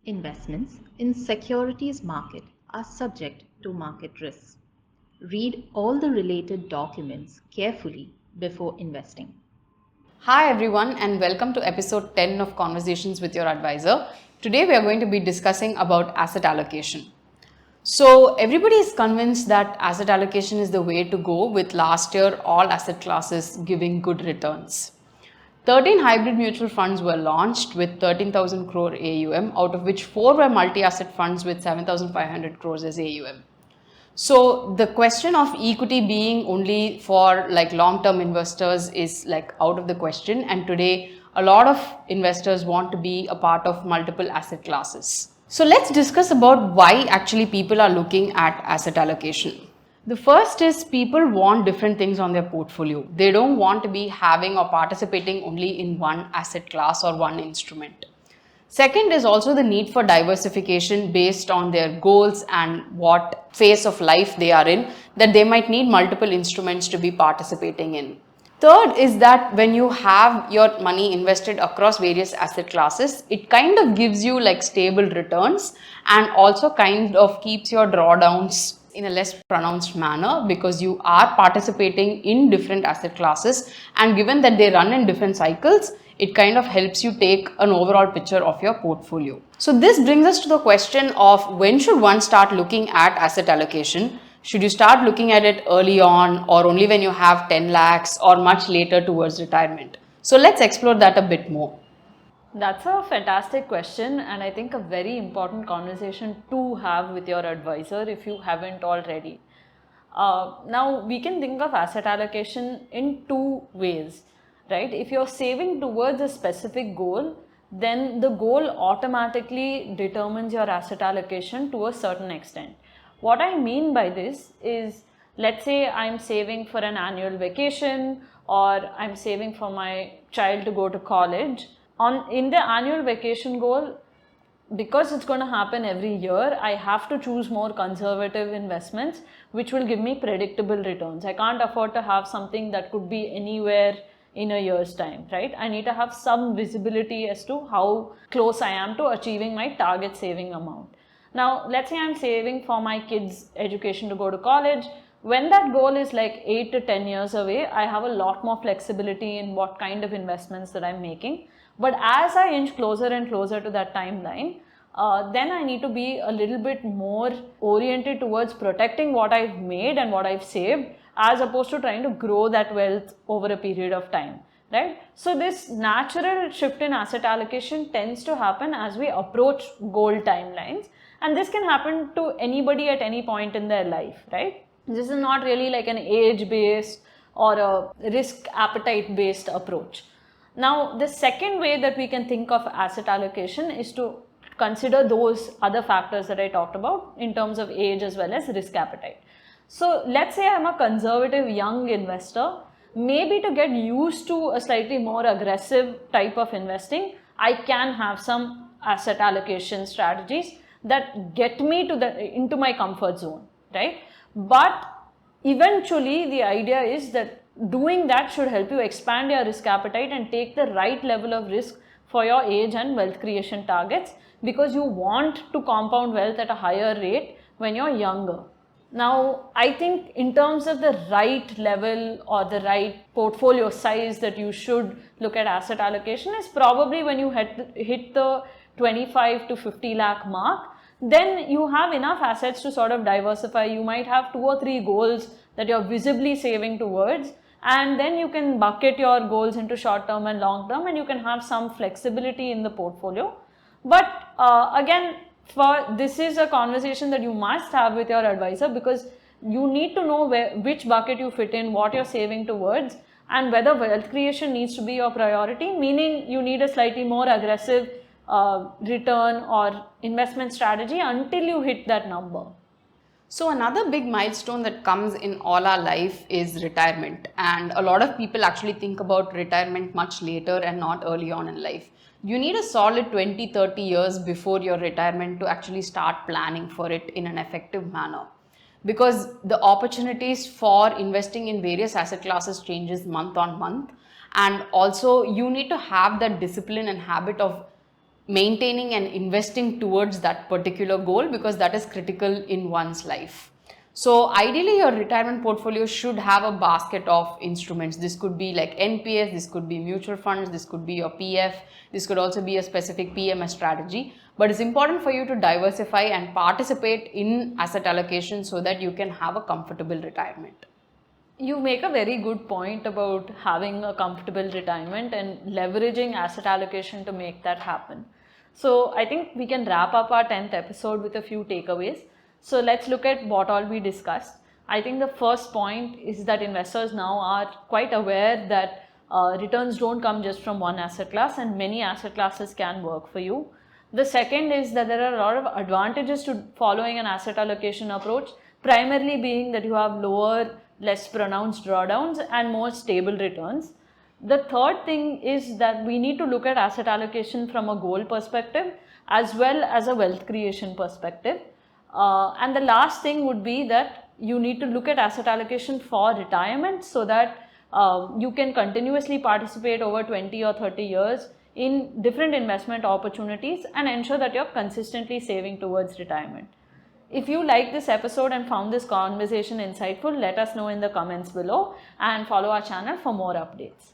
Investments in securities market are subject to market risks. Read all the related documents carefully before investing. Hi everyone and welcome to episode 10 of Conversations with Your Advisor. Today we are going to be discussing about asset allocation. So everybody is convinced that asset allocation is the way to go, with last year all asset classes giving good returns. 13 hybrid mutual funds were launched with 13,000 crore AUM, out of which 4 were multi-asset funds with 7,500 crores as AUM. So the question of equity being only for like long-term investors is like out of the question, and today a lot of investors want to be a part of multiple asset classes. So let's discuss about why actually people are looking at asset allocation. The first is people want different things on their portfolio. They don't want to be having or participating only in one asset class or one instrument. Second is also the need for diversification based on their goals and what phase of life they are in, that they might need multiple instruments to be participating in. Third is that when you have your money invested across various asset classes, it kind of gives you like stable returns and also kind of keeps your drawdowns in a less pronounced manner, because you are participating in different asset classes, and given that they run in different cycles, it kind of helps you take an overall picture of your portfolio. So this brings us to the question of when should one start looking at asset allocation. Should you start looking at it early on, or only when you have 10 lakhs, or much later towards retirement? So let's explore that a bit more. That's a fantastic question, and I think a very important conversation to have with your advisor if you haven't already. Now, we can think of asset allocation in two ways, right? If you're saving towards a specific goal, then the goal automatically determines your asset allocation to a certain extent. What I mean by this is, let's say I'm saving for an annual vacation, or I'm saving for my child to go to college. In the annual vacation goal, because it's going to happen every year, I have to choose more conservative investments which will give me predictable returns. I can't afford to have something that could be anywhere in a year's time, right? I need to have some visibility as to how close I am to achieving my target saving amount. Now, let's say I'm saving for my kids' education to go to college. When that goal is like 8 to 10 years away, I have a lot more flexibility in what kind of investments that I'm making. But as I inch closer and closer to that timeline, then I need to be a little bit more oriented towards protecting what I've made and what I've saved, as opposed to trying to grow that wealth over a period of time, right? So this natural shift in asset allocation tends to happen as we approach goal timelines, and this can happen to anybody at any point in their life, right? This is not really like an age based or a risk appetite based approach. Now, the second way that we can think of asset allocation is to consider those other factors that I talked about in terms of age as well as risk appetite. So let's say I'm a conservative young investor. Maybe to get used to a slightly more aggressive type of investing, I can have some asset allocation strategies that get me to into my comfort zone, right? But eventually the idea is that doing that should help you expand your risk appetite and take the right level of risk for your age and wealth creation targets, because you want to compound wealth at a higher rate when you're younger. Now, I think in terms of the right level or the right portfolio size that you should look at asset allocation is probably when you hit the 25 to 50 lakh mark. Then you have enough assets to sort of diversify. You might have 2 or 3 goals that you're visibly saving towards, and then you can bucket your goals into short term and long term, and you can have some flexibility in the portfolio. But again, for this is a conversation that you must have with your advisor, because you need to know which bucket you fit in, what you're saving towards, and whether wealth creation needs to be your priority, meaning you need a slightly more aggressive return or investment strategy until you hit that number. So another big milestone that comes in all our life is retirement, and a lot of people actually think about retirement much later and not early on in life. You need a solid 20-30 years before your retirement to actually start planning for it in an effective manner, because the opportunities for investing in various asset classes changes month on month, and also you need to have that discipline and habit of maintaining and investing towards that particular goal, because that is critical in one's life. So ideally your retirement portfolio should have a basket of instruments. This could be like NPS, this could be mutual funds, this could be your PF, this could also be a specific PMS strategy. But it's important for you to diversify and participate in asset allocation so that you can have a comfortable retirement. You make a very good point about having a comfortable retirement and leveraging asset allocation to make that happen. So I think we can wrap up our 10th episode with a few takeaways. So let's look at what all we discussed. I think the first point is that investors now are quite aware that returns don't come just from one asset class, and many asset classes can work for you. The second is that there are a lot of advantages to following an asset allocation approach, primarily being that you have lower, less pronounced drawdowns and more stable returns. The third thing is that we need to look at asset allocation from a goal perspective as well as a wealth creation perspective. And the last thing would be that you need to look at asset allocation for retirement so that you can continuously participate over 20 or 30 years in different investment opportunities and ensure that you're consistently saving towards retirement. If you like this episode and found this conversation insightful, let us know in the comments below and follow our channel for more updates.